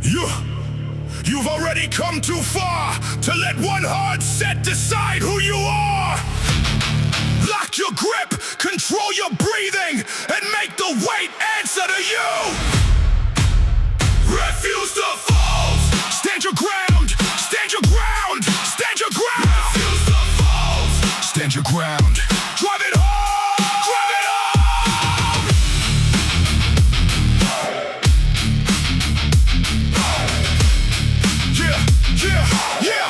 You've already come too far to let one hard set decide who you are. Lock your grip, control your breathing, and make the weight answer to you. Refuse to fall. Stand your ground, stand your ground, stand your ground. Refuse to fall. Stand your ground. Drive it home, drive it home. Yeah.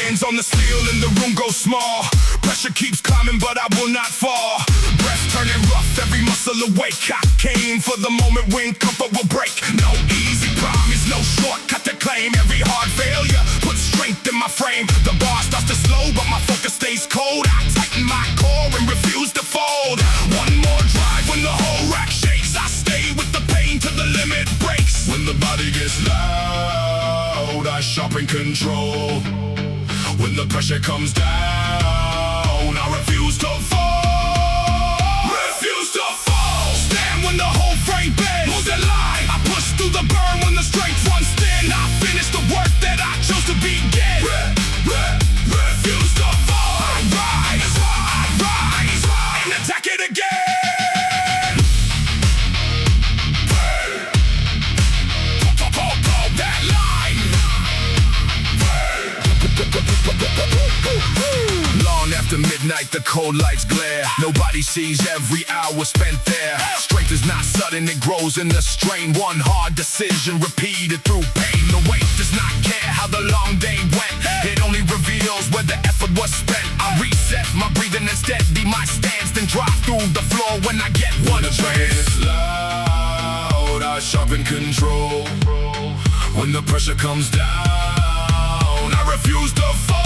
Hands on the steel and the room goes small. Pressure keeps climbing, but I will not fall. Breath turning rough, every muscle awake. I came for the moment when comfort will break. No easy promise, no shortcut to claim. Every hard failure puts strength in my frame. The bar starts to slow, but my focus stays cold. I tighten my core and refuse to fold. One more drive when the whole rack shakes. I stay with the pain till the limit breaks. When the body gets loud, I sharpen control. When the pressure comes down, I refuse to fall. Refuse to fall. Stand when the whole frame bends. Hold the line. I push through the burn when the strength runs thin. I finish the work that I chose to begin. Refuse to fall. I rise, and attack it again. Hold that line. Long after midnight, the cold lights glare. Nobody sees every hour spent there. Strength is not sudden, it grows in the strain. One hard decision repeated through pain. The weight does not care how the long day went. It only reveals where the effort was spent. I reset my breathing and steady my stance, then drop through the floor when I get one chance. Loud, I sharpen control. When the pressure comes down, I refuse to fall.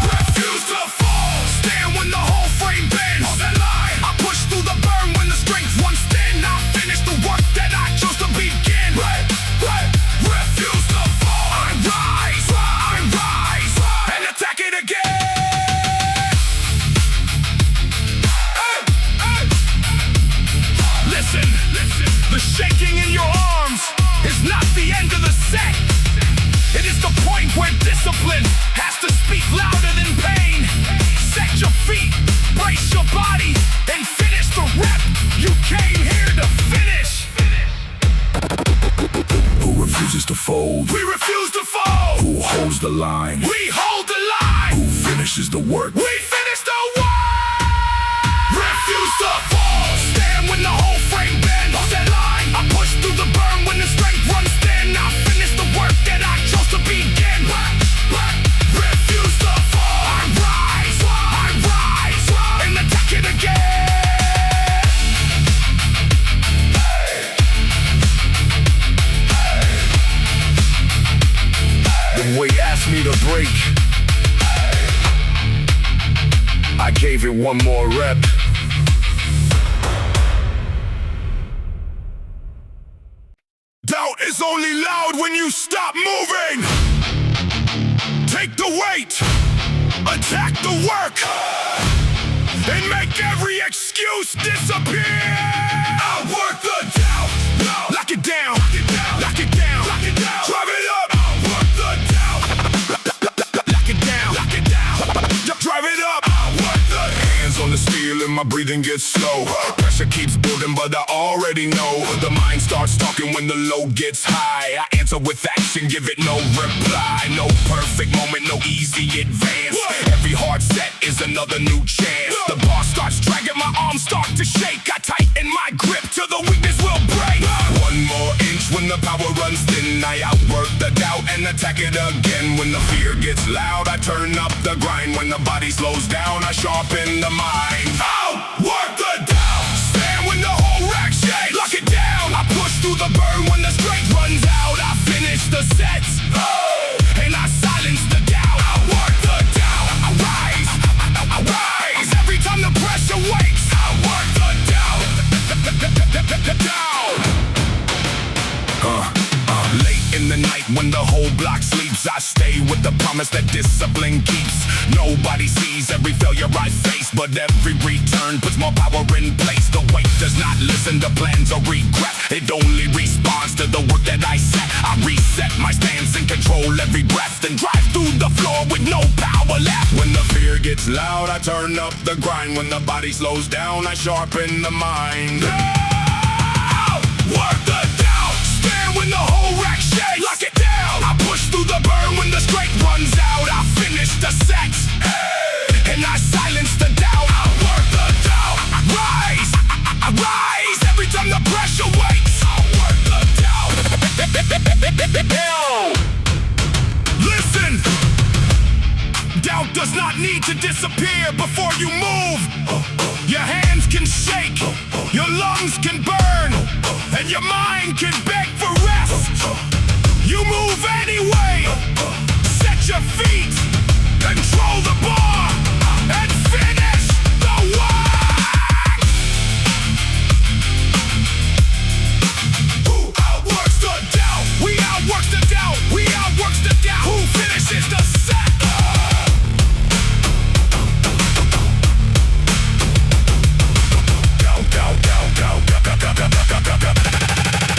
Refuse to fall. Stand when the whole frame bends. Hold that line. I push through the burn when the strength runs thin. I finish the work that I chose to begin. Refuse to fall. I rise, and attack it again. Listen, the shaking in your arms is not the end of the set. It is the point where discipline has to speak louder than pain. Set your feet, brace your body, and finish the rep. You came here to finish. Who refuses to fold? We refuse to fold. Who holds the line? We hold the line. Who finishes the work? We finish the work. Refuse to fall. Stand when the whole frame bends. Hold that line. I push through the burn when the strength runs thin. I finish the work that I chose to begin. Refuse to fall. I rise, and attack it again. The weight asked me to break. I gave it one more rep. Doubt is only loud when you stop moving. Take the weight, attack the work, and make every excuse disappear. Outwork the doubt. Lock it down, lock it down, drive it up. Outwork the doubt. Lock it down, drive it up. Outwork the hands on the steel and my breathing gets slow. Pressure keeps building, but I already know. The mind starts talking when the load gets high. I answer with action, give it no reply. No perfect moment, no easy advance. Every hard set is another new chance. The bar starts dragging, my arms start to shake. I tighten my grip till the weakness will break. One more inch when the power runs thin. I outwork the doubt and attack it again. When the fear gets loud, I turn up the grind. When the body slows down, I sharpen the mind. Outwork the doubt. Stand when the whole rack shakes. Lock it down. I push through the burn when the strength runs out. I finish the sets, and I silence the doubt. Outwork the doubt. I rise. Every time the pressure wakes, outwork the doubt. Late in the night, When the whole block sleeps, I stay with the promise that discipline keeps. Nobody sees every failure I face, but every return puts more power in place. The weight does not listen to plans or regret. It only responds to the work that I set. I reset my stance and control every breath, then drive through the floor with no power left. When the fear gets loud, I turn up the grind. When the body slows down, I sharpen the mind. Work the doubt, stand when the whole rack shakes. Lock it down, I push through the burn when the strength runs out. I finish the set, and I silence the doubt. I work the doubt, I rise every time the pressure waits. I work the doubt. Listen, doubt does not need to disappear before you move. Your hands can shake, your lungs can burn, and your mind can beg for rest. You move anyway, set your feet, control the bar, and finish the work. Who outworks the doubt? We outworks the doubt. We outworks the doubt. Who finishes the set?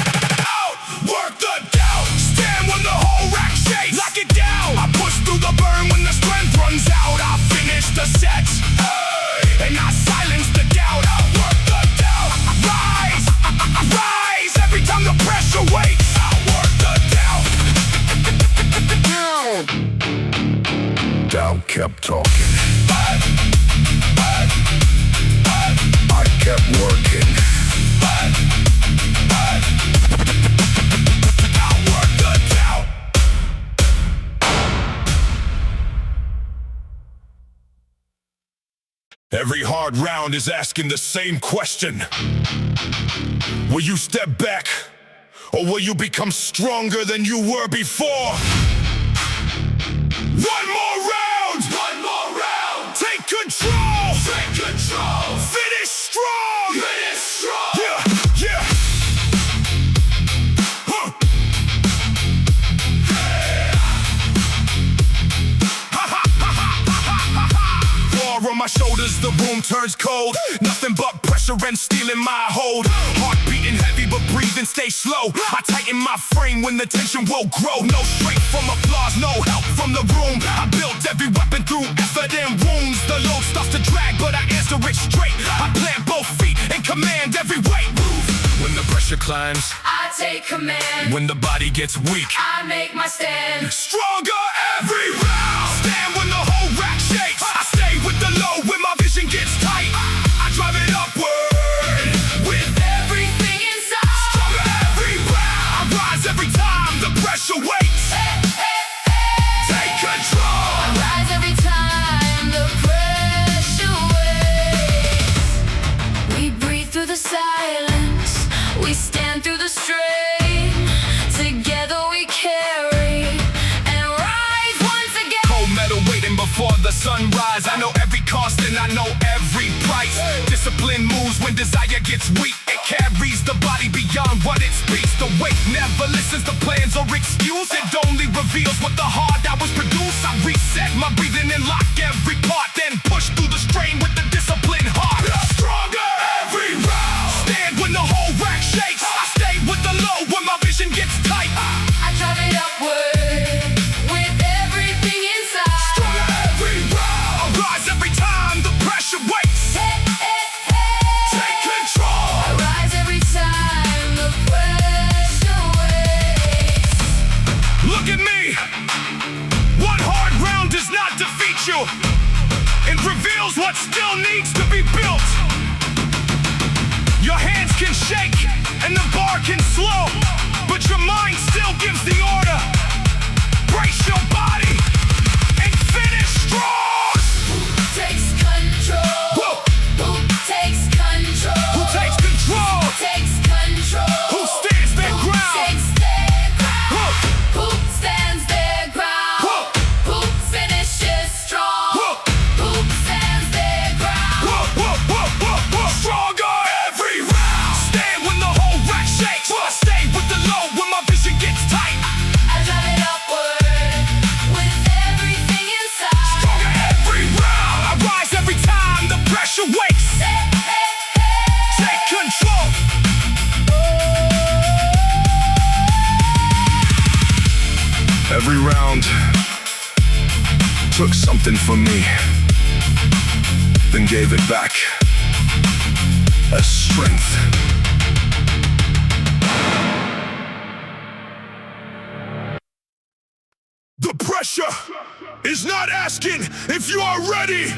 Outwork the doubt, stand when the whole rack shakes. Lock it down, I push through the burn when the strength runs out. I finish the set, and I silence the doubt. Outwork the doubt, I rise every time the pressure waits. Outwork the doubt. Doubt kept talking, I kept working. Outwork the doubt. Every hard round is asking the same question. Will you step back, or will you become stronger than you were before? One more round! One more round! Take control! Take control! Finish strong! Finish strong! Yeah, yeah! Huh! Ha ha ha ha ha ha! War on my shoulders, the room turns cold. Nothing but pressure and steel in my hold. Heart beating heavy but breathing stay slow. I tighten my frame when the tension will grow. No strength from applause, no help from the room. I built every weapon through effort and wounds. The load starts to drag but I answer it straight. I plant both feet and command every weight. When the pressure climbs, I take command. when the body gets weak, I make my stand. stronger every round. Stand when the whole rack shakes. I stay with the low when my vision gets tight. I drive it upward with Everything inside. stronger every round. I rise every time the pressure waits. Hey, hey, hey. Take control. I rise every time the pressure waits. We breathe through the silence. We stand through the strain. Together we carry and rise once again. Cold metal waiting before the sunrise. I know every cost and I know every price. Discipline moves when desire gets weak. It carries the body beyond what it speaks. The weight never listens to plans or excuse. It only reveals what the heart that was produced. I reset my breathing and lock every part, then push through the strain with the disciplined heart. Stronger every round. Stand when the whole rack shakes. I stay with the low when my vision gets tight. I drive it upward with everything inside. Stronger every round. I rise every time the pressure waits. Hey, hey, hey. Take control. I rise every time the pressure waits. Look at me. One hard round does not defeat you. It reveals what still needs to be built. Your hands can shake and the bar can slow, but your mind still gives the order. Brace your body and finish strong. Takes control. Whoa. Who takes control? Who takes control? Takes control. Who stands their ground? Takes their ground. Whoa. Who stands their ground? Whoa. Who finishes strong? Whoa. Who stands their ground? Whoa, whoa, whoa, whoa, whoa. Stronger every round. Stand when the whole rack shakes. I stay with ground, took something from me, then gave it back as strength. The pressure is not asking if you are ready.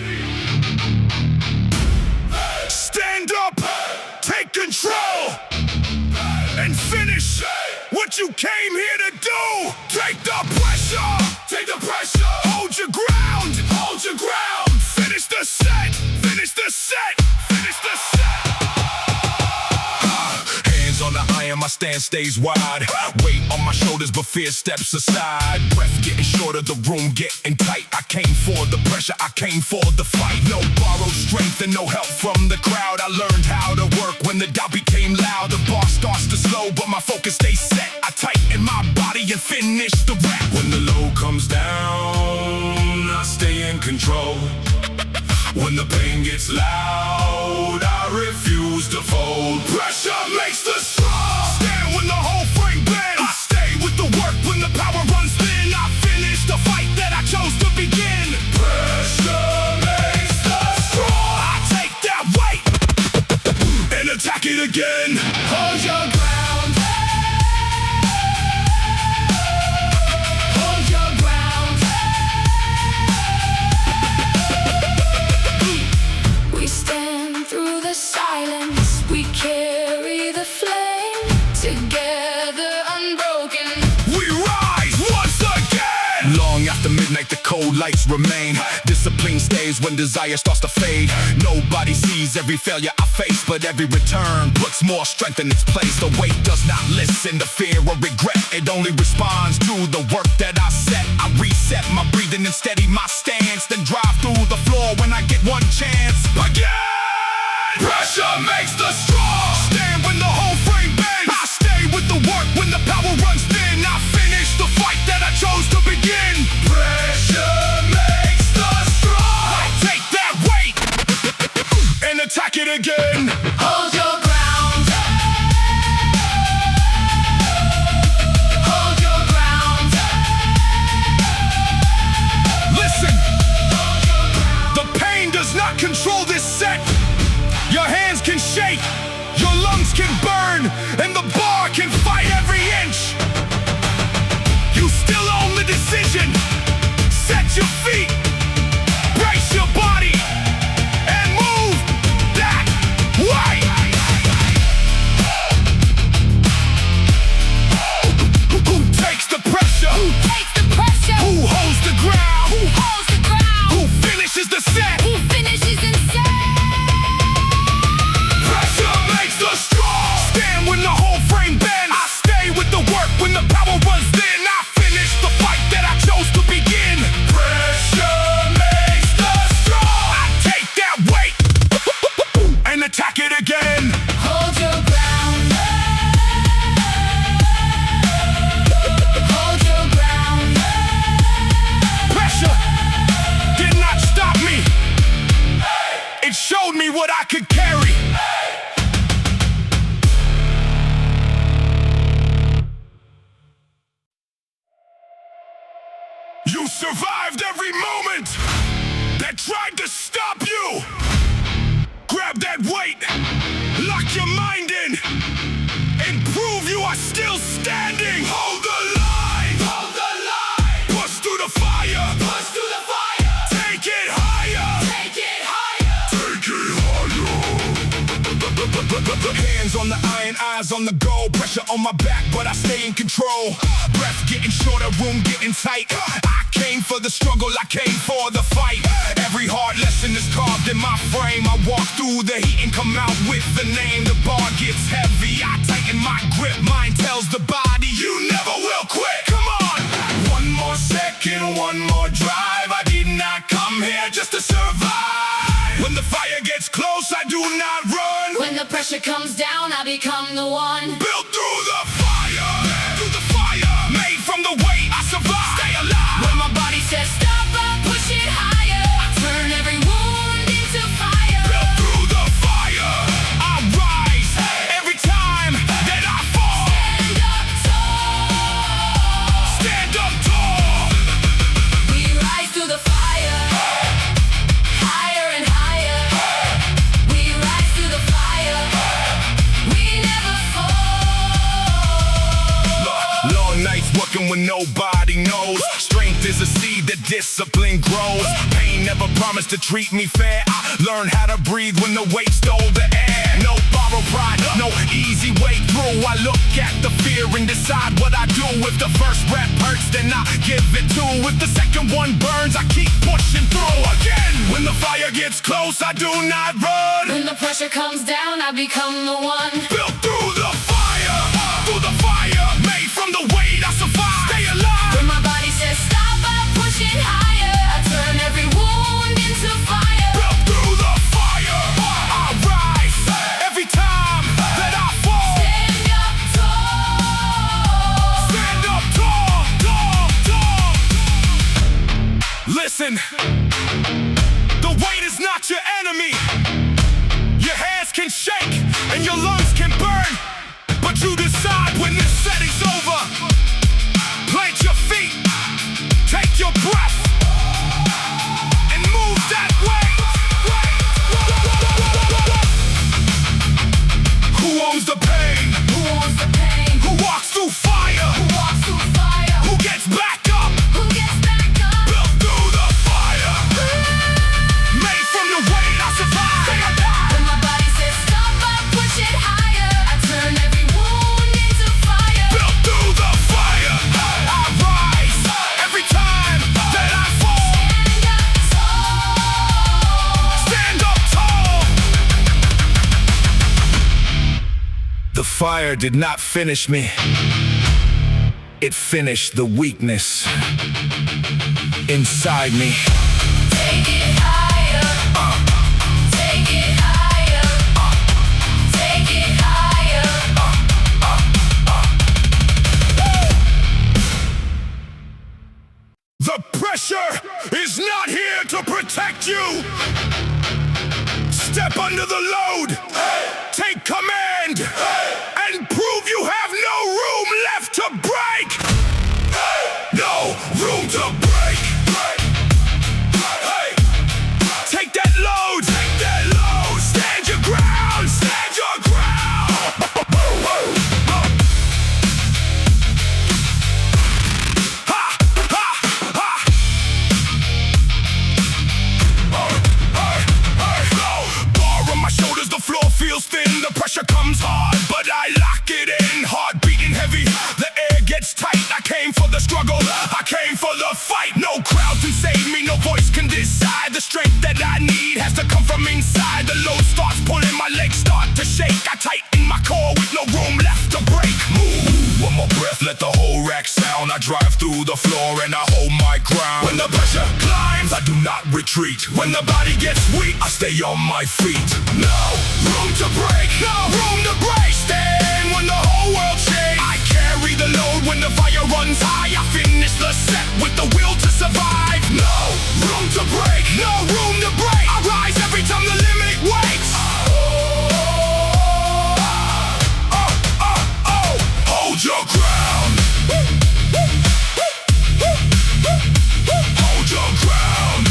Stand up, take control, and finish what you came here to do. Take the pressure, take the pressure. Hold your ground, hold your ground. Finish the set, finish the set, finish the set. Hands on the iron, my stance stays wide. Weight on my shoulders, but fear steps aside. Breath getting shorter, the room getting tight. I came for the pressure, I came for the fight. No borrowed strength and no help from the crowd. I learned how to work when the doubt became loud. The bar starts to slow, but my focus stays set. I tighten my body and finish the rap. When the load comes down, I stay in control. When the pain gets loud, I refuse to fold. Pressure makes the strong. Stand when the whole frame bends. I stay with the work when the power runs thin. I finish the fight that I chose to begin. Pressure makes the strong. I take that weight and attack it again. Hold your ground. Hold your ground. We stand through the silence. We carry the flame. Together unbroken. We rise once again. Long after midnight, the cold lights remain. Discipline stays when desire starts to fade. Nobody sees every failure I face, but every return puts more strength in its place. The weight does not listen to fear or regret. It only responds to the work that I set. I reset my breathing and steady my stance, then drive through the floor when I get one chance. Again! Pressure makes the strong. Stand when the whole frame bends. I stay with the work when the power runs thin. I finish the fight that I chose to begin. Pressure makes the strong. I take that weight and attack it again. Hold your ground. Hold your ground. Listen. Hold your ground. The pain does not control this set. Your hands can shake, your lungs can burn, and the bar can fight every inch. You still own the decision. Set your feet, brace your body, and move that way. Who takes the pressure? Who takes the pressure? Who holds the ground? Who holds the ground? Who finishes the set? Who finishes the set? The strong. Stand when the whole frame bends. I stay with the work when the power runs thin. I finish the fight that I chose to begin. Pressure makes the strong. I take that weight and attack it again. Hold your ground. Hold your ground. Pressure did not stop me. It showed me what I could carry. You survived every moment that tried to stop you. Grab that weight, lock your mind in, and prove you are still standing. Hold the line, hold the line. Push through the fire, push through the fire. Take it higher, take it higher, take it higher. Hands on the iron, eyes on the goal. Pressure on my back, but I stay in control. Breath getting shorter, room getting tight. I came for the struggle, I came for the fight. Every hard lesson is carved in my frame. I walk through the heat and come out with the name. The bar gets heavy, I tighten my grip. Mind tells the body, you never will quit. Come on! One more second, one more drive. I did not come here just to survive. When the fire gets close, I do not run. When the pressure comes down, I become the one. Built through the fire, made from the weight I survive. Stay alive. When my body says stop, I push it higher. I turn every wound into fire. Built through the fire, I rise. Every time that I fall. Stand up tall. Stand up tall. when nobody knows. Strength is a seed that discipline grows. Pain never promised to treat me fair. I learned how to breathe when the weight stole the air. No borrowed pride, no easy way through. I look at the fear and decide what I do. If the first rep hurts, then I give it two. If the second one burns, I keep pushing through again. When the fire gets close, I do not run. When the pressure comes down, I become the one. Built through the fire, made from the weight I survive. Stay alive. When my body says stop, I push it higher. I turn every wound into fire. Built through the fire, I rise. Every time that I fall, Stand up tall. stand up tall, tall, tall. Listen, the weight is not your enemy. Your hands can shake and your lungs can burn, but you decide when this setting's over. Plant your feet, take your breath, and move that way. Who owns the pain? Who owns the pain? Who walks through fire? Who walks through fire? Who gets back up? Who gets back up? Built through the fire, made from the weight I survive. When my body says stop, I push it higher. I turn every wound into fire. Built through the fire, I rise. Every time that I fall, Stand up tall. stand up tall. The fire did not finish me. It finished the weakness inside me. Take it higher. Take it higher. Take it higher. The pressure is not here to protect you. Step under the load. Take command. And prove you have no room left to break. No room to break. Hey. Take that load. Take that load. Stand your ground. Stand your ground. Ha! Ha! Ha! Bar on my shoulders, the floor feels thin. The pressure comes hard, but I lock it in. Heart beating heavy, the air gets tight. I came for the struggle, I came for the fight. No crowd can save me, no voice can decide. The strength that I need has to come from inside. The load starts pulling, my legs start to shake. I tighten my core with no room left to break. Move, one more breath, let the whole rack sound. I drive through the floor and I hold my ground. When the pressure climbs, I do not retreat. When the body gets weak, I stay on my feet. No room to break, no room to break. Stand when the whole world shakes. I carry the load when the fire runs high. I finish the set with the will to survive. No room to break, no room to break. I rise every time the limit wakes. Hold your ground. Hold your ground.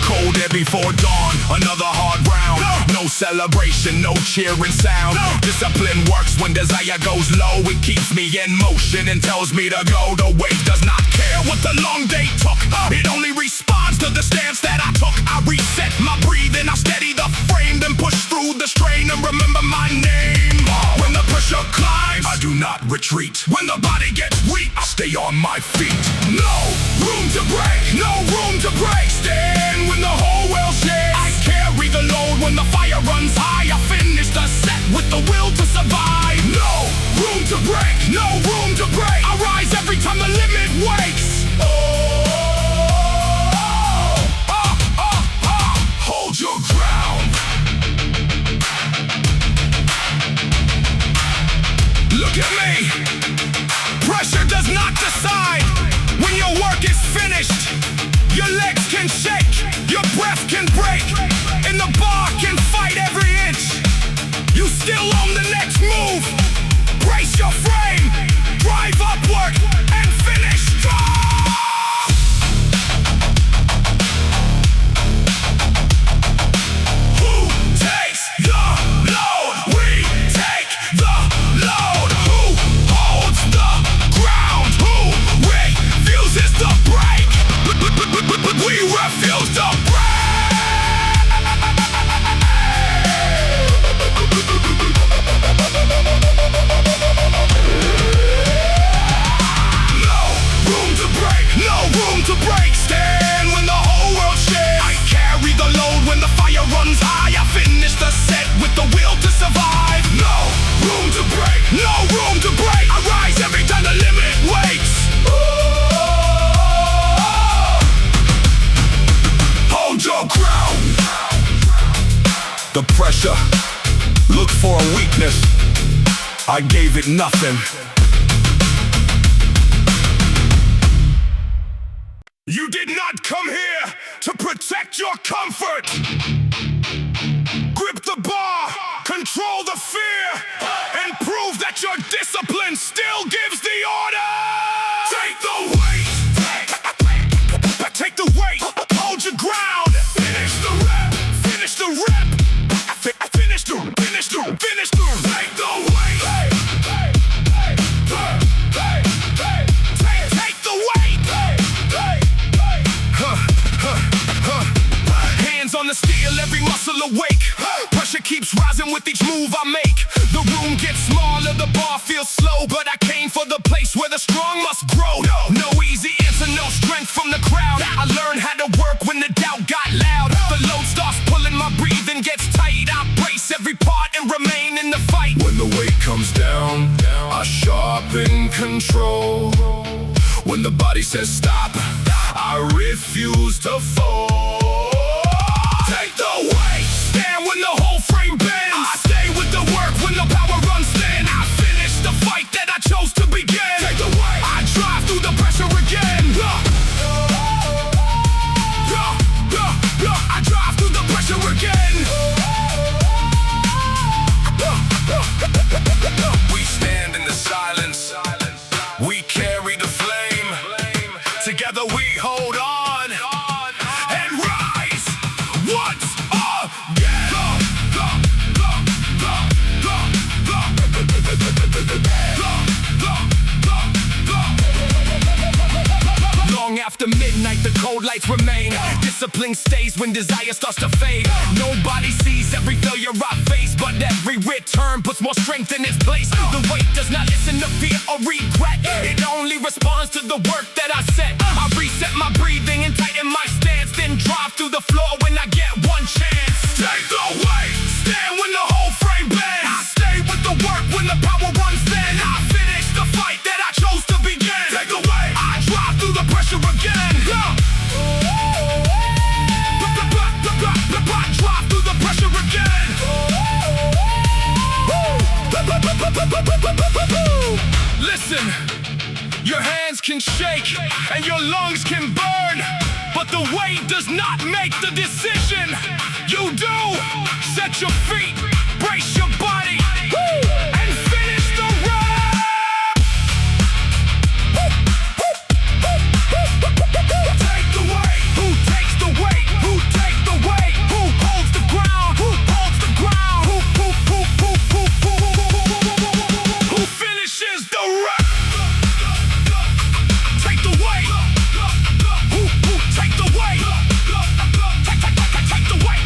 Cold air before dawn, another hard round. No celebration, no cheering sound. Discipline works when desire goes low. It keeps me in motion and tells me to go. The weight does not care what the long day took. It only responds to the stance that I took. I reset my breathing, I steady the frame, then push through the strain and remember my name. When the pressure climbs, I do not retreat. When the body gets weak, I stay on my feet. No room to break, no room to break. Stand when the whole world shakes. I carry the load when the fire runs high. I finish the set with the will to survive. No room to break, no room to break. I rise every time the limit wakes. Hold your ground. Look at me. Pressure does not decide when your work is finished. Your legs can shake, your breath can break, and the bar can fight every inch. You still own the next move. Brace your frame, drive upward, and finish strong. Who takes the load? We take the load. Who to look for a weakness. I gave it nothing. You did not come here to protect your comfort. Grip the bar, control the fear, and prove that your discipline still gives the order. Take the weight. Take the weight. Hold your ground. Finish the rep. Finish the rep. Finish the. Take the weight. Take the weight. Hands on the steel, every muscle awake. Pressure keeps rising with each move I make. The room gets smaller, the bar feels slow, but I came for the place where the strong must grow. No easy answer, no strength from the crowd. I learned how to work when the doubt got loud. The load starts pulling, my breathing gets tight. I brace every part and remain in the fight. When the weight comes down, I sharpen control. When the body says stop, I refuse to fall. Take the weight. Stand when the whole frame bends. I stay with the work when the power runs thin. I finish the fight that I chose to begin. Take the weight. I drive through the pressure again. I drive through the pressure again. We stand in the silence. We carry the flame. Together we hold on and rise once again. Long after midnight, the cold lights remain. Discipline stays when desire starts to fade. Nobody sees every failure I face, but every return puts more strength in its place. The weight does not listen to fear or regret. It only responds to the work that I set. I reset my breathing and tighten my stance, then drive through the floor when I get one chance. Take the weight. Stand when the whole frame bends. I stay with the work when the power runs thin. I finish the fight that I chose to begin. Take the weight. I drive through the pressure again. Drive through the pressure again. Listen, your hands can shake and your lungs can burn, but the weight does not make the decision. You do. Set your feet, brace your body, and finish the rep. Take the weight. Who takes the weight? Who takes the weight? Who holds the ground? Who holds the ground? Who finishes the rep? Take the weight. Who take the weight? Take the weight.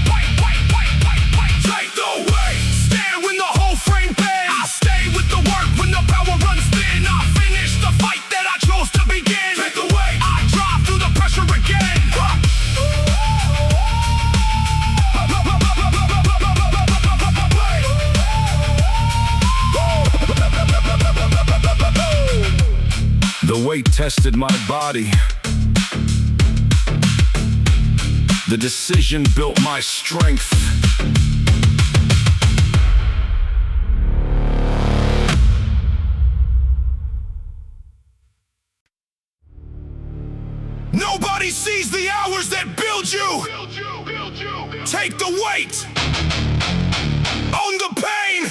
Take the weight. Stand when the whole frame bends. I stay with the work when the power runs thin. I finish the fight that I chose to begin. Take the weight. I drive through the pressure again. The weight tested my body. The decision built my strength. Nobody sees the hours that build you. Take the weight. Own the pain.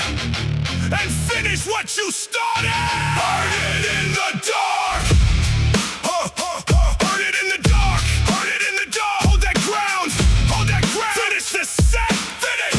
And finish what you started. Burn it in the dark. Burn it in the dark. Burn it in the dark. Hold that ground. Hold that ground. Finish the set. Finish.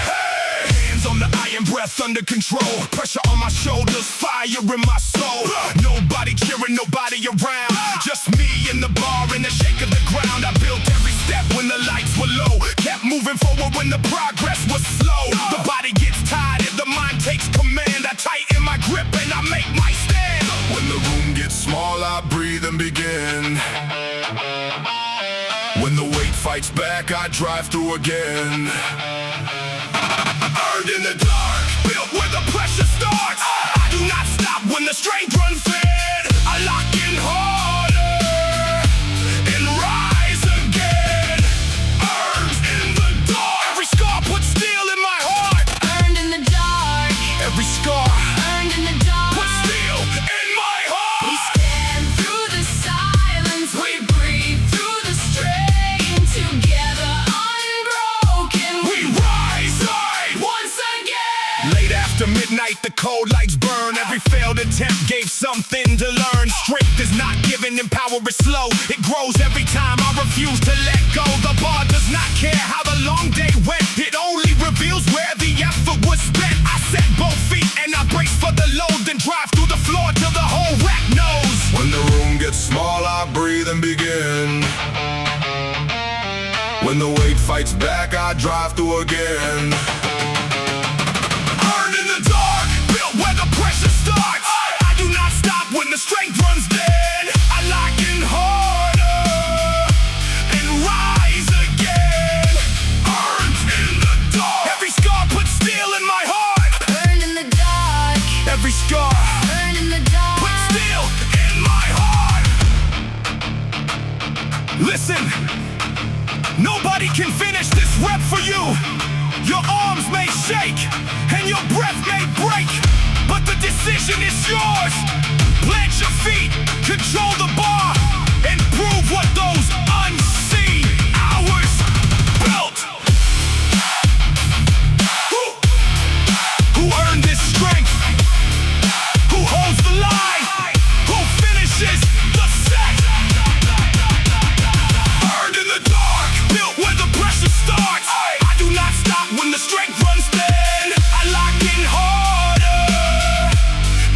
Hey. Hands on the iron, breath under control. Pressure on my shoulders, fire in my soul. Nobody cheering, nobody around. Just me in the bar and the shake of the ground. I built every step when the lights were low. Kept moving forward when the progress was slow. The body gets tired if the mind takes command. I tighten my grip and I make my stand. When the room gets small, I breathe and begin. When the weight fights back, I drive through again. Earned in the dark, built where the pressure starts. I do not stop when the strength runs thin. I lock in harder and rise again. Earned in the dark. Every scar something to learn. Strength is not given and power is slow. It grows every time I refuse to let go. The bar does not care how the long day went. It only reveals where the effort was spent. I set both feet and I brace for the load, then drive through the floor till the whole rack knows. When the room gets small, I breathe and begin. When the weight fights back, I drive through again. Burned in the dark, built where the pressure starts. I do not stop when the strength runs thin. I lock in harder and rise again. Burned in the dark. Every scar puts steel in my heart. Burned in the dark. Every scar Burned in the dark. puts steel in my heart. Listen, nobody can finish this rep for you. Your arms may shake and your breath may break, but the decision is yours. Plant your feet, control the bar, and prove what those unseen hours built. Who earned this strength? Who holds the line? Who finishes the set? Burned in the dark, built where the pressure starts. I do not stop when the strength runs thin. I lock in harder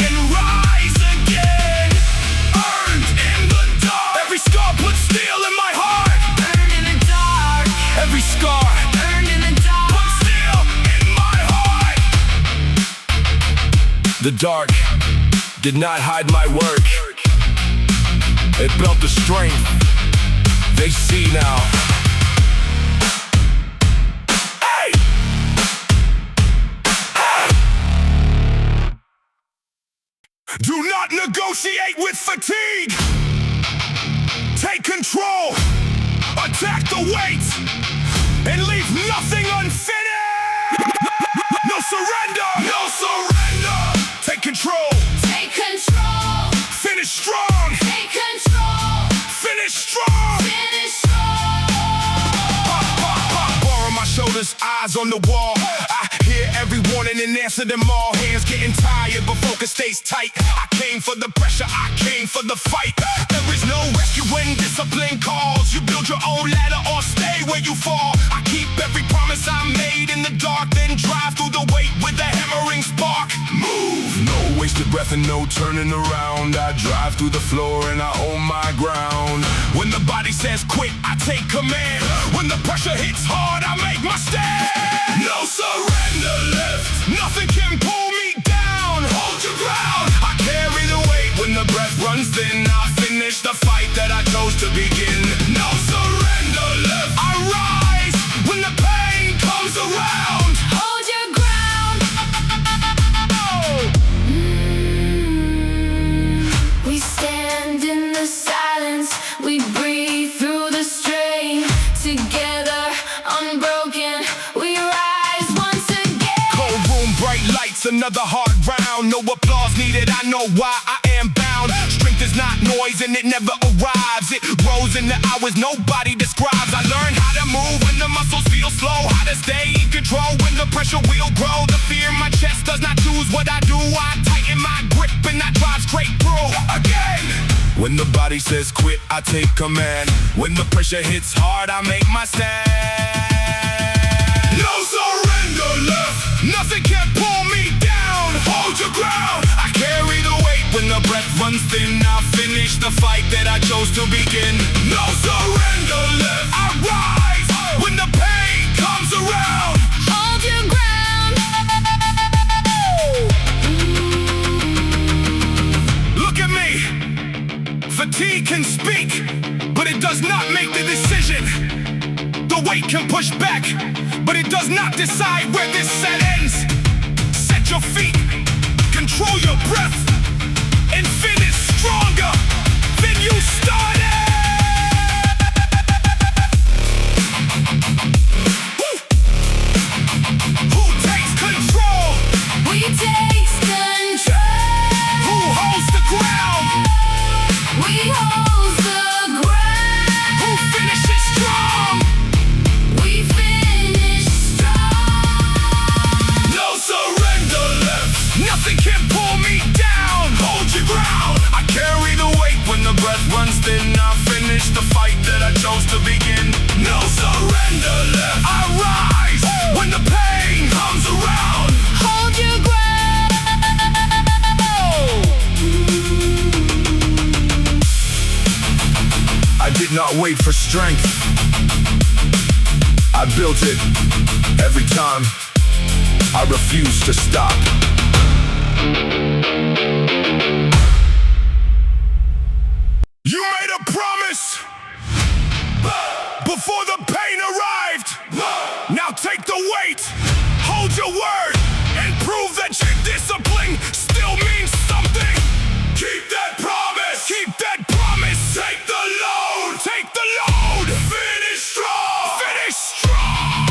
and rise again. Burned in the dark. Every scar puts steel in my heart. Burned in the dark. Every scar Burned in the dark. puts steel in my heart. The dark did not hide my work. It built the strength they see now. Hey! Hey! Do not negotiate with fatigue. Take control. Attack the weight and leave nothing unfinished. No surrender. No surrender. Take control. Take control. Finish strong. Take control. Finish strong. Finish strong. Bar on my shoulders, eyes on the wall. I hear every warning and answer them all. Hands getting tired, but focus stays tight. I came for the pressure, I came for the fight. There is no rescue when discipline calls. You build your own ladder or stay where you fall. I keep every promise I made in the dark, then drive through the weight with a hammering spark. Move! No wasted breath and no turning around. I drive through the floor and I own my ground. When the body says quit, I take command. When the pressure hits hard, I make my stand. No surrender left. Nothing can pull me down. Hold your ground. I carry the weight when the breath runs thin. I finish the fight that I chose to begin. No surrender left. I rise when the pain comes around. Hold your ground. We stand in the silence. We breathe through the strain. Together, unbroken, we rise once again. Cold room, bright lights, another hard round. No applause needed, I know why I am bound. Strength is not noise and it never arrives. It grows in the hours nobody describes. I learned how to move when the muscles feel slow. How to stay in control when the pressure will grow. The fear in my chest does not choose what I do. I tighten my grip and I drive straight through. Again! When the body says quit, I take command. When the pressure hits hard, I make my stand. No surrender left. Nothing can pull me down. Hold your ground. I carry the weight when the breath runs thin. I finish the fight that I chose to begin. No surrender left. I rise when the pain comes around. Hold your ground. Look at me. Fatigue can speak, but it does not make the decision. The weight can push back, but it does not decide where this set ends. Set your feet, control your breath, and finish stronger than you started. Who takes control? We take control. Who holds the ground? We hold the ground. Who finishes strong? We finish strong. No surrender left. Nothing can pull me down. Hold your ground. not wait for strength. I built it every time. I refuse to stop. You made a promise before the pain arrived. Now take the weight, hold your word, and prove that your discipline still means something. Keep that promise, keep that promise. Take the load, take the load. Finish strong, finish strong.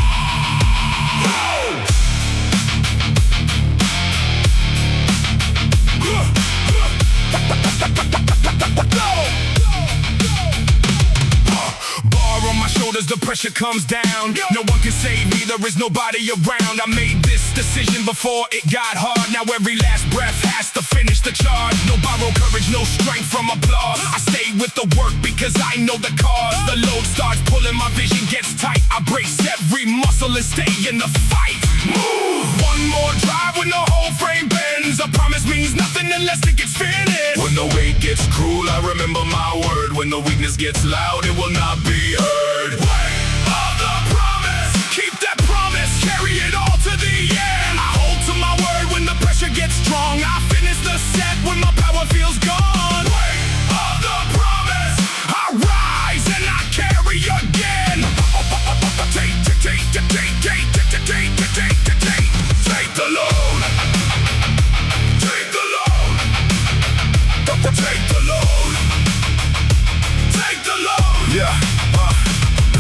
Bar on my shoulders, the pressure comes down. No one can save me, there is nobody around. I made this decision before it got hard. Now every last breath has to finish the charge. No borrowed courage, no strength from applause. I stay with the work because I know the cause. The load starts pulling, my vision gets tight. I brace every muscle and stay in the fight. Move! One more drive when the whole frame bends. A promise means nothing unless it gets finished. When the weight gets cruel, I remember my word. When the weakness gets loud, it will not be heard. Weight of the promise, keep that promise, carry it all to the end. I hold to my word when the pressure gets strong. I finish the set when my power feels gone. Weight of the promise, I rise and I carry again. Take the load. Take the load. Take the load. Take the load. Yeah,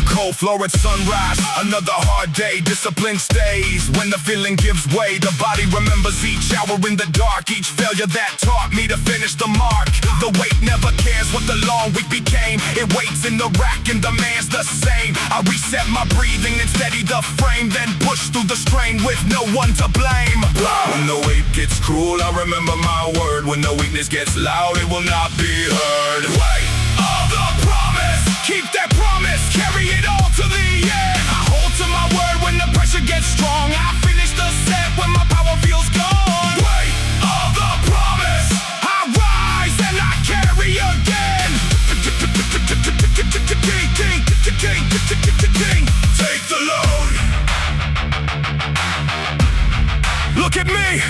cold floor at sunrise, another hard day. Discipline stays when the feeling gives way. The body remembers each hour in the dark, each failure that taught me to finish the mark. The weight never cares what the long week became. It waits in the rack and demands the same. I reset my breathing and steady the frame, then push through the strain with no one to blame. When the weight gets cruel, I remember my word. When the weakness gets loud, it will not be heard. Weight of the promise, keep that promise, carry it all to the end. I hold to my word when the pressure gets strong. I finish the set when my power feels gone. Weight of the promise, I rise and I carry again. Take the load. Look at me.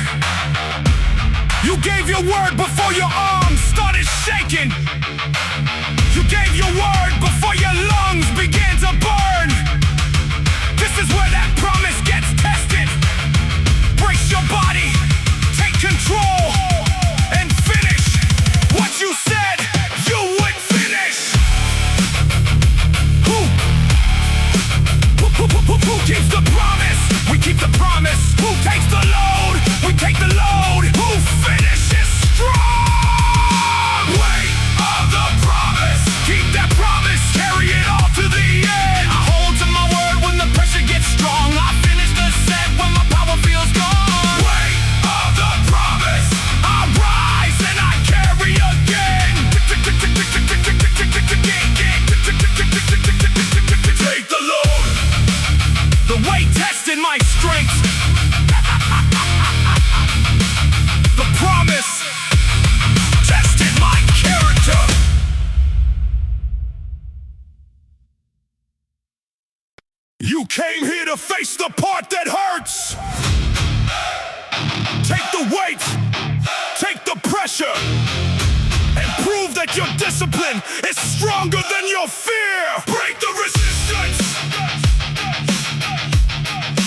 You gave your word before your arms started shaking. You gave your word before your lungs began to burn. This is where that promise gets tested. Brace your body, take control, and finish what you said you would finish. Who keeps the promise? We keep the promise. Who takes the load? We take the load. Who finishes strong? Weight of the promise, keep that promise, carry it all to the end. I hold to my word when the pressure gets strong. I finish the set when my power feels gone. Weight of the promise, I rise and I carry again. Take the load. The weight tested my strength. The promise tested my character. You came here to face the part that hurts. Take the weight, take the pressure, and prove that your discipline is stronger than your fear. Break the resistance.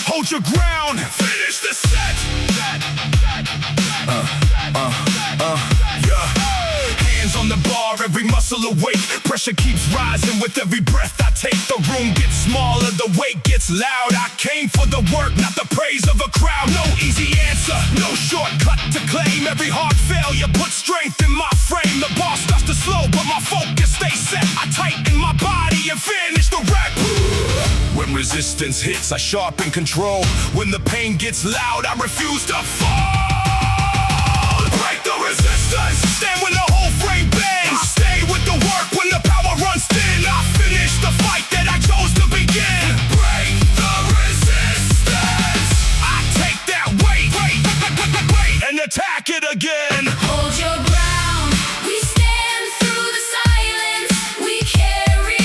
Hold your ground. Finish the set. Yeah. Hands on the bar, every muscle awake. Pressure keeps rising with every breath I take. The room gets smaller, the weight gets loud. I came for the work, not the praise of a crowd. No easy answer, no shortcut to claim. Every hard failure puts strength in my frame. The bar starts to slow, but my focus stays set. I tighten my body and finish the rep. When resistance hits, I sharpen control. When the pain gets loud, I refuse to fall. Break the resistance. Stand when the whole frame bends. I stay with the work when the power runs thin. I finish the fight that I chose to begin. Break the resistance. I take that weight and attack it again. Hold your ground. We stand through the silence. We carry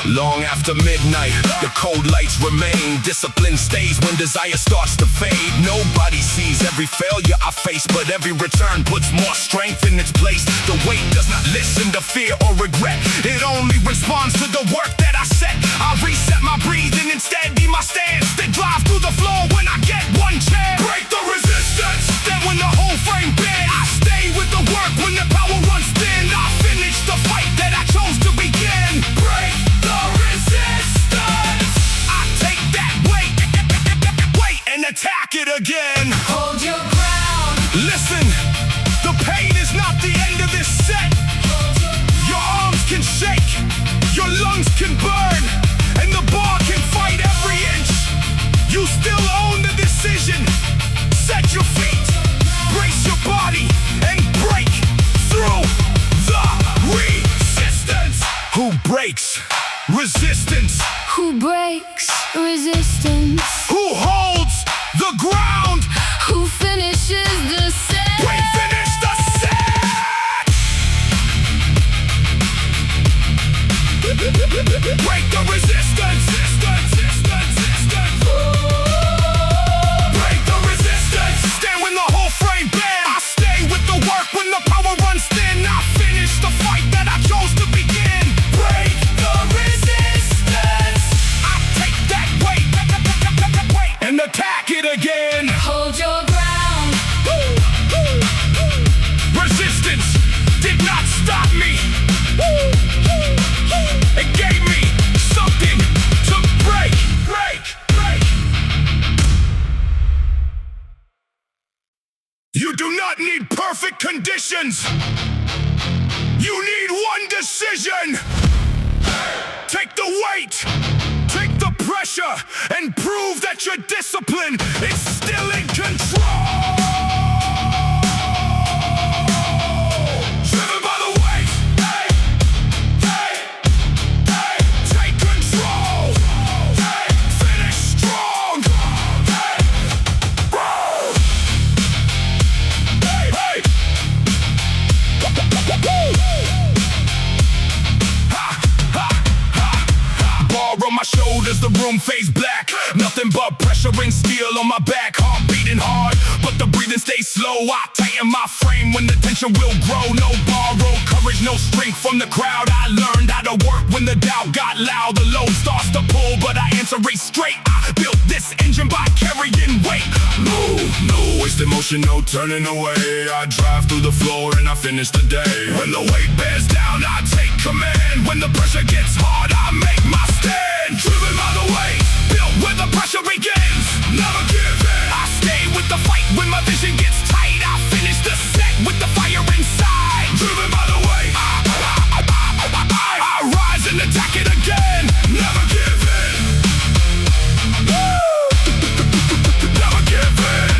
Long after midnight, the cold lights remain. Discipline stays when desire starts to fade. Nobody sees every failure I face, but every return puts more strength in its place. The weight does not listen to fear or regret. It only responds to the work that I set. I reset my breathing, instead be my stance. Then drive through the floor when I get one chance. Break the resistance, then when the whole frame bends, I stay with the work when the power runs thin. I finish the fight that I chose to begin. Break the resistance. I take that weight and attack it again. Hold your ground. Listen, the pain is not the end of this set. Your arms can shake, your lungs can burn, and the bar can fight every inch. You still own the decision. Set your feet, brace your body, and break through the resistance. Who breaks resistance? Who breaks resistance? Who holds the ground? Who finishes the set? We finish the set! Break the resistance! Break the resistance! Stand when the whole frame bends. I stay with the work when the power runs thin. I finish the fight that I chose to begin. Break the resistance! I take that weight and attack it again. Hold your ground. Resistance did not stop me. It gave me something to break. You do not need perfect conditions. You need one decision. Take the weight, take the pressure, and prove that your discipline is still in control. Driven by the weight, take control, finish strong. Bar on my shoulders, the room fades black. Nothing but pressure and steel on my back. Heart beating hard, but the breathing stays slow. I tighten my frame when the tension will grow. No borrowed courage, no strength from the crowd. I learned how to work when the doubt got loud. The load starts to pull, but I answer it straight. I built this engine by carrying weight. No wasted motion, no turning away. I drive through the floor and I finish the day. When the weight bears down, I take command. When the pressure gets hard, I make my stand. Driven by the weight, built where the pressure begins. Never give in. I stay with the fight when my vision gets tight. I finish the set with the fire inside. Driven by the weight, I rise and attack it again. Never give in. Never give in.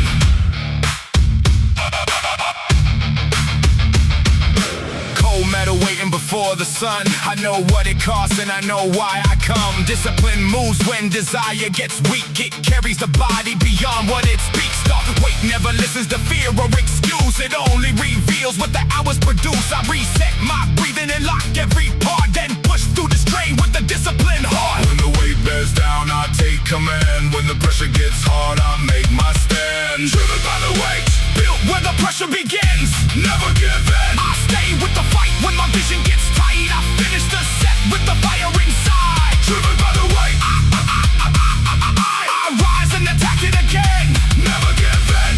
Cold metal waiting before the sun. I know what it costs and I know why I come. Discipline moves when desire gets weak. It carries the body beyond what it speaks. The weight never listens to fear or excuse. It only reveals what the hours produce. I reset my breathing and lock every part, then push through the strain with the discipline heart. When the weight bears down, I take command. When the pressure gets hard, I make my stand. Driven by the weight, built where the pressure begins. Never give in. I stay with the fight when my vision gets tight. I finish the set with the fire inside. Driven by the weight, I rise and attack it again. Never give in.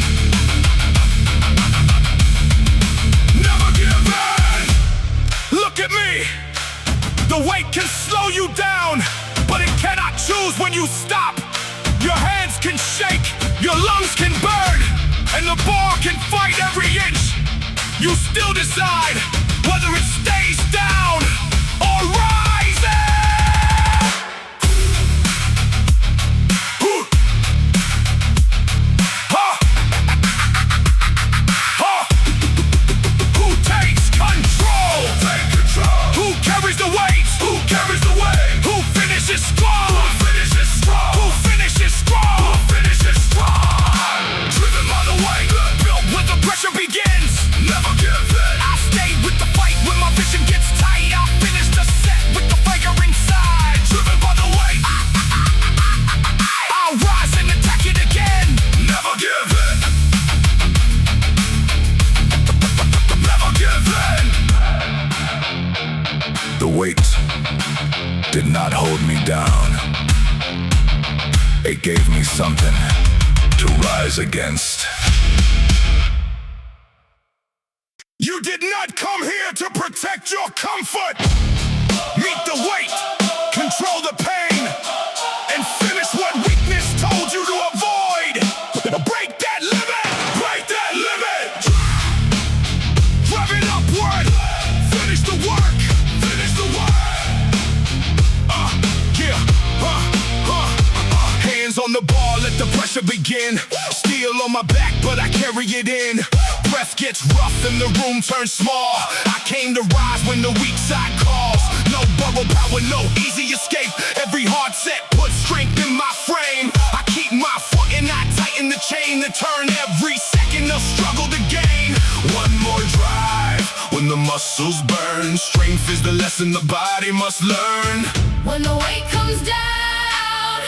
Never give in. Look at me. The weight can slow you down, but it cannot choose when you stop. Your hands can shake, your lungs can burn, and the bar can fight every inch. You still decide whether it stays down or rises. Who takes control? Take control. Who carries the weight? Who carries the weight? Who finishes strong? Who finishes strong? Who finishes strong? Who finishes strong? Driven by the weight, built where the pressure begins. Never give in. I stay with the fight when my vision gets tight. I did not hold me down. It gave me something to rise against. You did not come here to protect your comfort. Meet the weight, control the pain, and finish what weakness told you to avoid. Break that limit, break that limit. Drive it upward, finish the work, finish the work. Hands on the bar, let the pressure begin. Steel on my back, but I carry it in. Breath gets rough and the room turns small. I came to rise when the weak side calls. No bubble power, no easy escape. Every hard set puts strength in my frame. I keep my foot and I tighten the chain to turn every second of struggle to gain. One more drive when the muscles burn. Strength is the lesson the body must learn. When the weight comes down,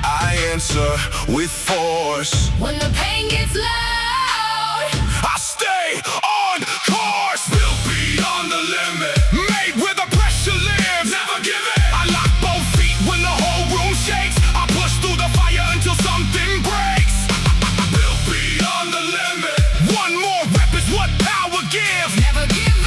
I answer with force. when the pain gets loud, I stay on course. Built beyond the limit, made where the pressure lives. Never give it. I lock both feet when the whole room shakes. I push through the fire until something breaks. Built beyond the limit. One more rep is what power gives. never give in.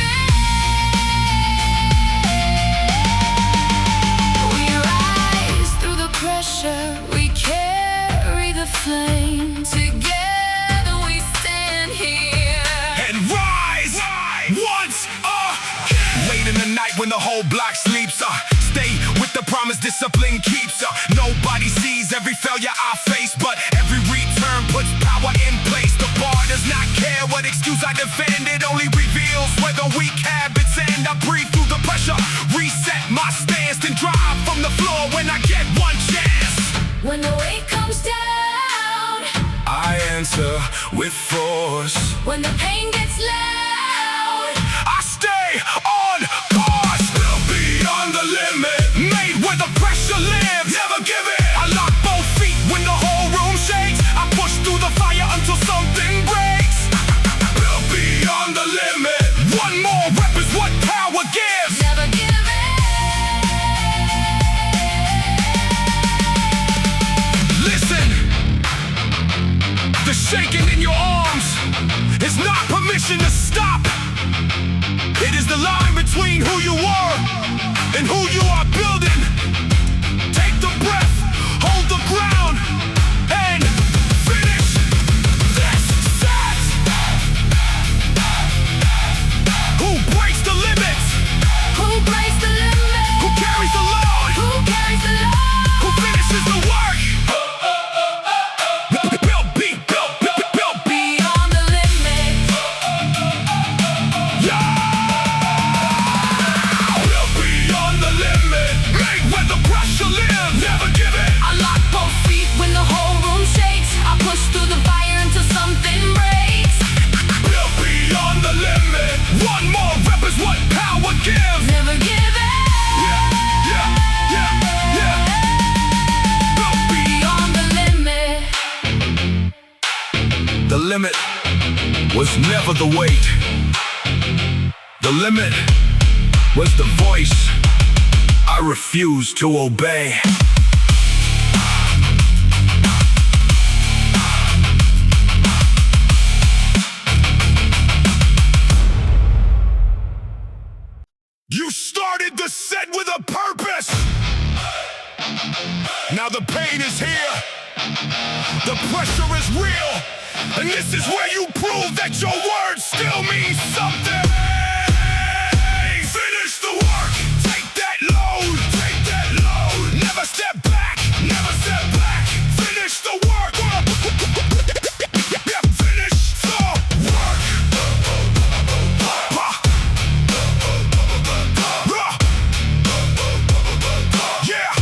We rise through the pressure, we carry the flame. Together we stand here. And rise once again. Late in the night when the whole block sleeps, stay with the promise discipline keeps. Nobody sees every failure I face, but every return puts power in place. The bar does not care what excuse I defend. It only reveals where the weak habits end. I breathe through the pressure, reset my stance, then drive from the floor when I get one chance. When the weight comes down, I answer with force. when the pain gets loud, I stay on course. Built beyond the limit, Made where the pressure lives. never give it. I lock both feet when the whole room shakes. I push through the fire until something breaks. Built beyond the limit. One more rep is what power gives. never give in. Listen, the shaking in your arms is not permission to stop. It is the line between who you were and who you are building. Take the breath, hold the ground, and finish this set. Who breaks the limits? Who breaks the limit? Who carries the load? Who carries the load? Who finishes the work? Built Beyond the limit, Built beyond the limit. made where the pressure lives. Never give it. I lock both feet when the whole room shakes. I push through the fire until something breaks. Built beyond the limit. One more rep is what power gives. Never give in. Built Beyond the limit, The limit was never the weight. The limit was the voice I refused to obey. You started the set with a purpose. Now the pain is here. The pressure is real. And this is where you prove that your words still mean something. Finish the work. Take that load. Take that load. Never step back. Never step back. Finish the work. Yeah, finish the work. Yeah.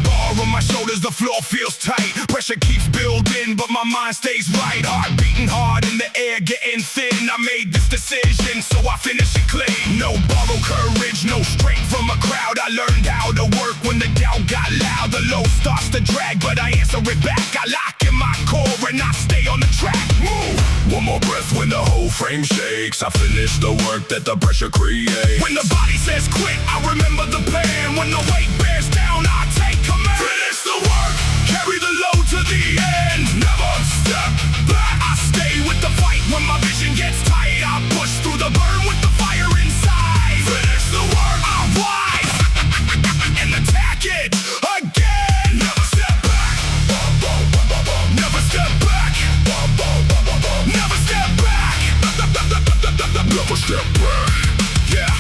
Bar on my shoulders, the floor feels tight. pressure keeps building, but my mind stays right. Heart beating hard in the air, getting thin. I made this decision, so I finish it clean. No borrowed courage, no strength from a crowd. I learned how to work when the doubt got loud. The low starts to drag, but I answer it back. I lock in my core and I stay on the track. Move! One more breath when the whole frame shakes. I finish the work that the pressure creates. When the body says quit, I remember the plan. When the weight bears down, I take command. Finish the work, carry the load to the end. Never step back, I stay with the fight. When my vision gets tight, I push through the burn with the fire inside. Finish the work, I rise and attack it again. Never step back, never step back, never step back, never step back. Yeah.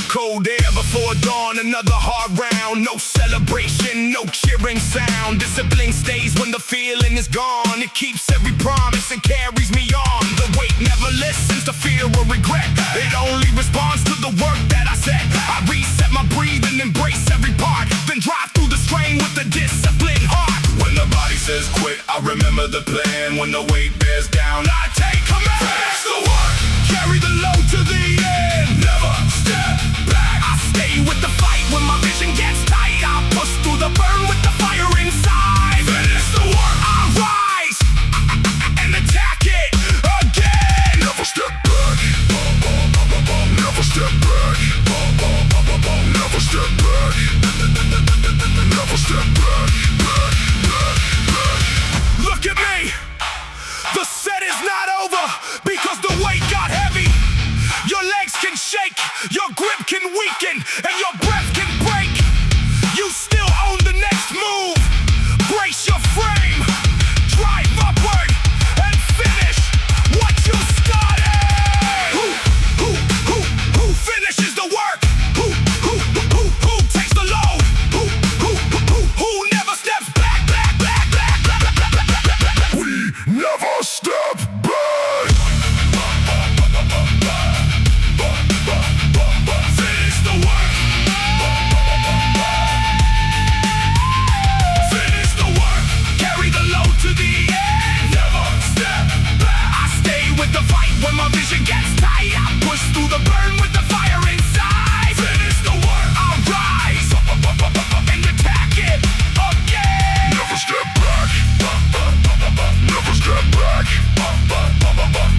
Cold air before dawn, another hard round. No celebration, no cheering sound. Discipline stays when the feeling is gone. It keeps every promise and carries me on. The weight never listens to fear or regret. It only responds to the work that I set. I reset my breathing, embrace every part, then drive through the strain with the disciplined heart. When the body says quit, I remember the plan. When the weight bears down, I take command. Finish the work, carry the load to the end. Never step back, I stay with the fight. When my vision gets tight, I push through the burn with the fire inside. Finish the work, I rise and attack it again. Never step back, never step back, never step back, never step back, Look at me, the set is not over because the weight got heavy. Your legs can shake, your grip can weaken, and your breath can break. You still own the next move. Brace your frame, drive upward, and finish what you started. Who finishes the work? Who takes the load? Who never steps back? We never step back. When my vision gets tight, I push through the burn with the fire inside. Finish the work, I'll rise and attack it again. Never step back, never step back,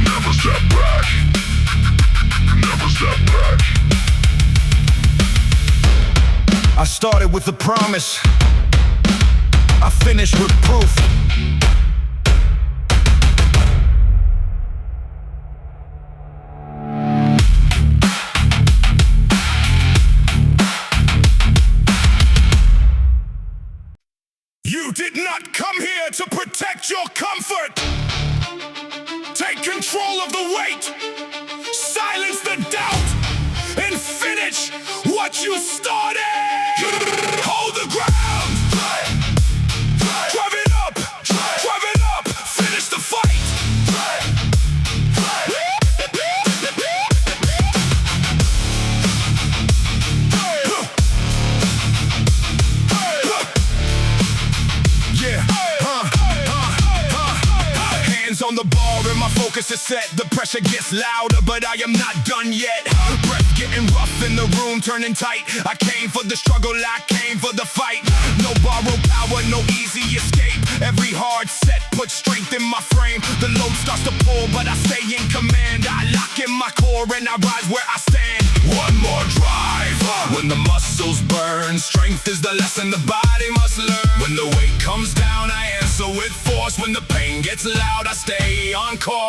never step back, never step back. I started with a promise, I finished with proof. You did not come here to protect your comfort. Take control of the weight, silence the doubt, and finish what you started. Hold the ground, drive it up, finish the fight. On the bar and my focus is set. The pressure gets louder, but I am not done yet. Breath getting rough in the room, turning tight. I came for the struggle, I came for the fight. No borrowed power, no easy escape. Every hard set puts strength in my frame. The load starts to pull, but I stay in command. I lock in my core and I rise where I stand. One more drive, when the muscles burn. Strength is the lesson the body must learn. When the weight comes down, I answer with force. When the pain gets loud, I stay on course.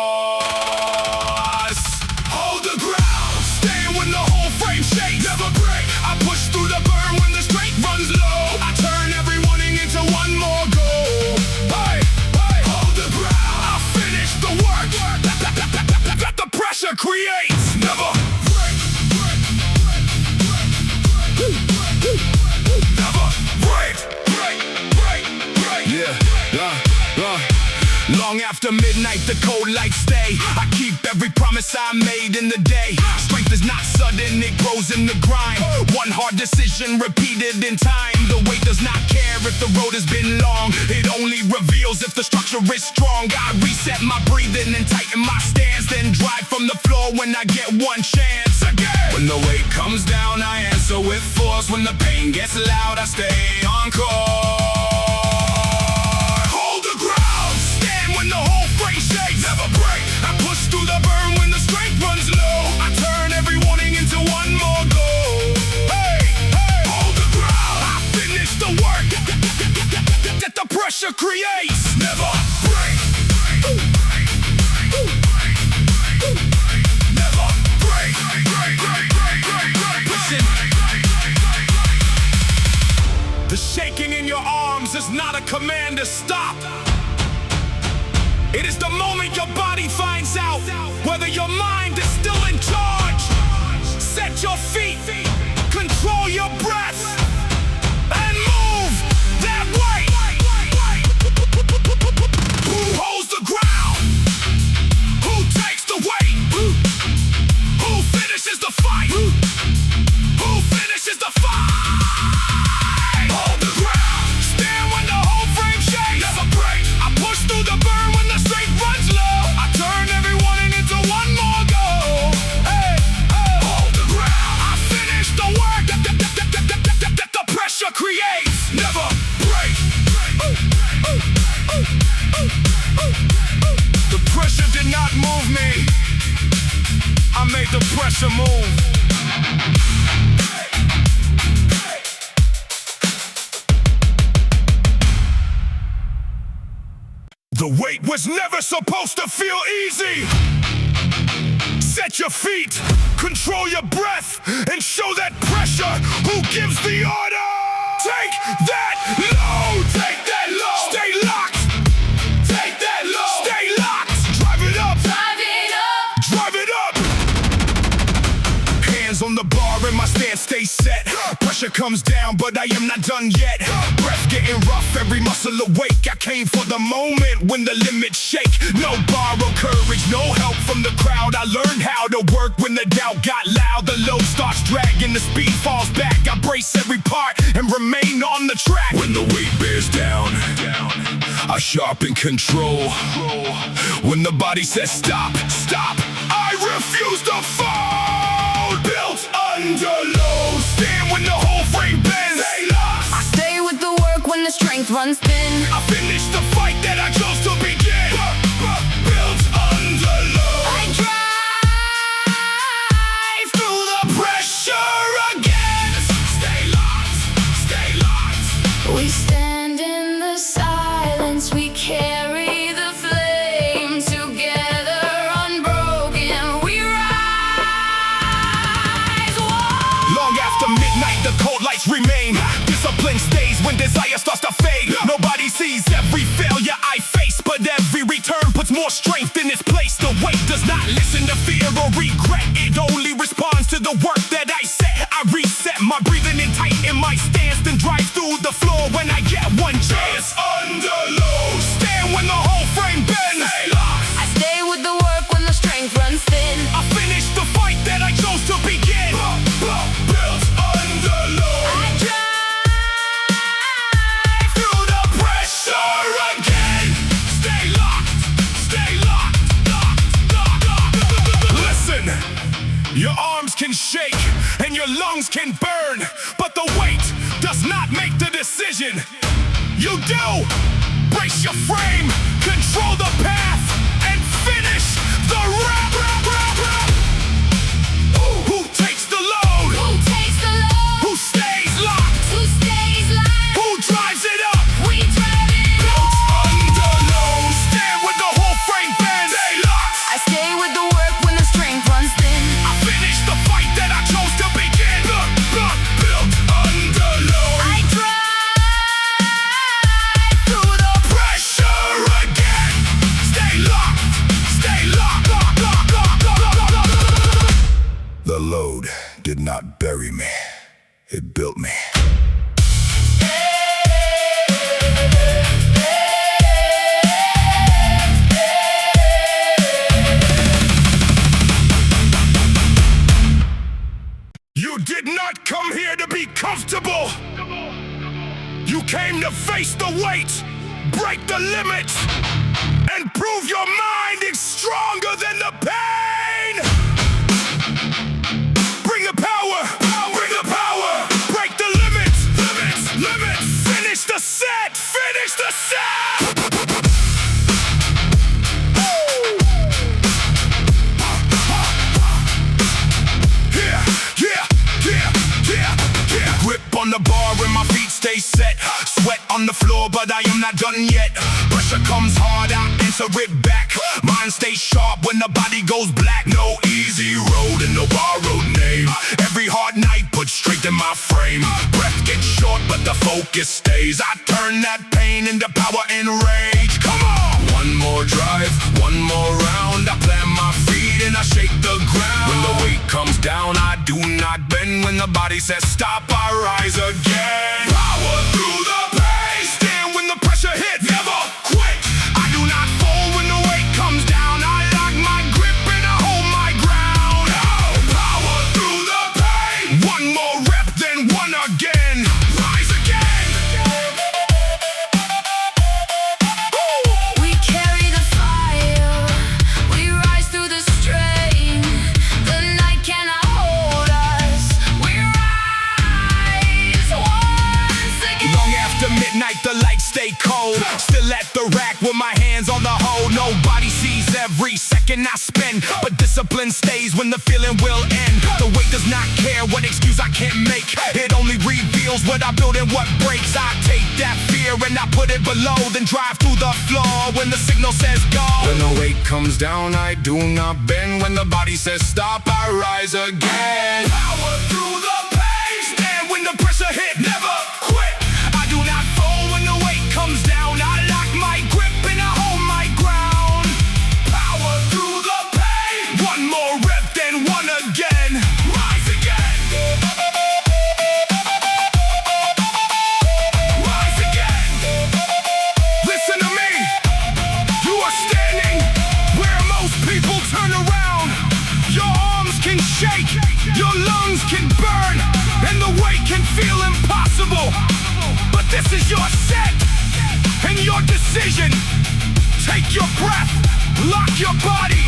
Hold the ground, stand when the whole frame shakes. Never break, I push through the burn when the strength runs low. I turn every warning into one more goal. Hey, hold the ground, I'll finish the work that the pressure creates. Never break, never break. Long after midnight, the cold lights stay. I keep every promise I made in the day. Strength is not sudden, it grows in the grind. One one hard decision repeated in time. The weight does not care if the road has been long. It only reveals if the structure is strong. I reset my breathing and tighten my stance, then drive from the floor when I get one chance again. When the weight comes down, I answer with force. When the pain gets loud, I stay on course. Hold the ground, stand when the whole frame shakes. Never break, I push through the burn when the strength runs low. I turn every warning into one more goal. Hey, hey, hold the ground, I finish the work that the pressure creates. Never break. Never break. Listen. The shaking in your arms is not a command to stop. It is the moment your body finds out whether your mind is still in charge. Set your feet, control your breath, and move that way. Who holds the ground? Who takes the weight? Who finishes the fight? Who finishes the fight? Hold the ground, stand when the whole frame shakes. Never break, I push through the burn when the strength runs low. I turn every warning into one more goal. Hey, hey, hold the ground, I finish the work that the pressure creates. Never break. The pressure did not move me, I made the pressure move. The weight was never supposed to feel easy. Set your feet, control your breath, and show that pressure who gives the order. Take that load, take that load. Stay locked. Take that load. Stay locked. Drive it up. Drive it up. Drive it up. Hands on the bar and my stance stays set. Pressure comes down, but I am not done yet. Breath getting rough, every muscle awake. I came for the moment when the limits shake. No borrowed courage, no help from the crowd. I learned how to work when the doubt got loud. The load starts dragging, the speed falls back. I brace every part and remain on the track. When the weight bears down, I sharpen control. When the body says stop, stop, I refuse to fall. Built under load, stand when the whole frame bends. Stay lost. I stay with the work when the strength runs thin. I finish the fight that I chose to begin. Built under load. I drive Through the pressure again. Stay locked, stay locked. We stand in the silence, we carry the flame together, unbroken, we rise. Whoa. Long after midnight, the cold lights remain. Discipline stays when desire starts to fade. Nobody sees every failure I face, but every return puts more strength in its place. The weight does not listen to fear or regret. It only responds to the work that I set. I reset my breathing and tighten my stance, then drive through the floor when I get one chance. Under load, stand when the whole frame bends. Stay locked. I stay with the work when the strength runs thin. I finish the fight that I chose to begin. Built under load. I drive Through the pressure again. Stay locked, stay locked, locked. Listen, your arms can shake and your lungs can burn, but the weight does not make the decision. You do. Brace your frame, control the path, and finish the rap. Who takes the load? Who takes the load? Who stays locked? Who stays locked? Who drives it up? We drive it Built up. under load, stand with the whole frame bends. Stay locked. I stay with the work when the strength runs thin. I finish the fight that I chose to begin. Built under load. I drive Through the pressure again. Stay locked, stay locked. The load did not bury me, it built me. You did not come here to be comfortable. You came to face the weight, break the limits, and prove your mind is stronger than the pain. Bring the power, bring the power. Break the limits, limits. Finish the set, finish the set. Grip on the bar and my feet stay set. Sweat on the floor, but I am not done yet. Pressure comes hard, I answer it back. Mind stays sharp when the body goes black. No easy road and no borrowed name. Every hard night put straight in my frame. Breath gets short, but the focus stays. I turn that pain into power and rage. Come on! One more drive, one more round. I plant my feet and I shake the ground. When the weight comes down, I do not bend. When the body says stop, I rise again. Power through the pain. Stand when the pressure hits. Never quit. I do not fall when the weight comes down. I lock my grip and I hold my ground. Power through the pain. One more rep, then one again. Rise again. We carry the fire, we rise through the strain. The night cannot hold us, we rise once again. Long after midnight, the lights stay cold. Still at the rack with my hands on the hole. Nobody sees every second I spend, but discipline stays when the feeling will end. The weight does not care what excuse I can't make. It only reveals what I build and what breaks. I take that fear and I put it below, then drive through the floor when the signal says go. When the weight comes down, I do not bend. When the body says stop, I rise again. Power through the pain. Stand when the pressure hit. Never quit. I do not fall when the weight comes down. I lock my grip and I hold my ground. Power through the pain. One more rep, then one again. Rise again. Rise again. Listen to me. You are standing where most people turn around. Your arms can shake, your lungs can burn, and the weight can feel impossible. But this is your set and your decision. Take your breath, lock your body,